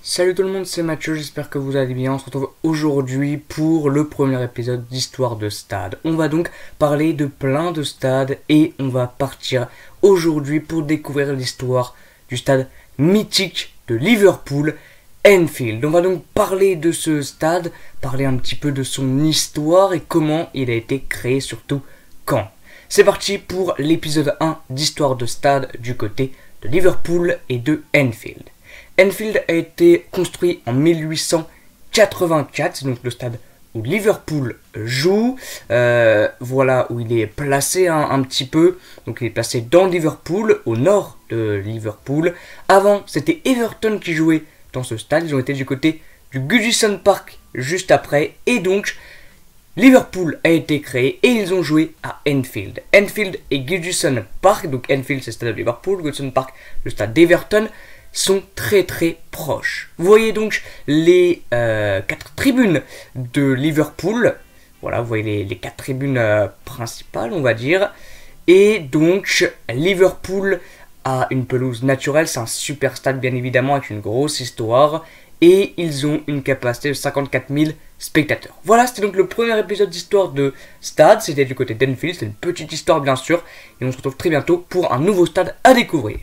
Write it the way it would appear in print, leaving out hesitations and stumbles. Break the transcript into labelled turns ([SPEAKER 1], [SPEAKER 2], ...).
[SPEAKER 1] Salut tout le monde, c'est Mathieu, j'espère que vous allez bien. On se retrouve aujourd'hui pour le premier épisode d'Histoire de Stade. On va donc parler de plein de stades et on va partir aujourd'hui pour découvrir l'histoire du stade mythique de Liverpool, Anfield. On va donc parler de ce stade, parler un petit peu de son histoire et comment il a été créé, surtout quand. C'est parti pour l'épisode 1 d'Histoire de Stade du côté de Liverpool et de Anfield. Anfield a été construit en 1884, donc le stade où Liverpool joue. Voilà où il est placé un petit peu. Donc il est placé dans Liverpool, au nord de Liverpool. Avant, c'était Everton qui jouait dans ce stade. Ils ont été du côté du Goodison Park juste après. Et donc, Liverpool a été créé et ils ont joué à Anfield. Anfield et Goodison Park, donc Anfield c'est le stade de Liverpool, Goodison Park le stade d'Everton, sont très très proches. Vous voyez donc les 4 tribunes de Liverpool. Voilà, vous voyez les 4 tribunes principales, on va dire. Et donc, Liverpool a une pelouse naturelle. C'est un super stade, bien évidemment, avec une grosse histoire. Et ils ont une capacité de 54 000 spectateurs. Voilà, c'était donc le premier épisode d'Histoire de Stade. C'était du côté d'Anfield. C'est une petite histoire, bien sûr. Et on se retrouve très bientôt pour un nouveau stade à découvrir.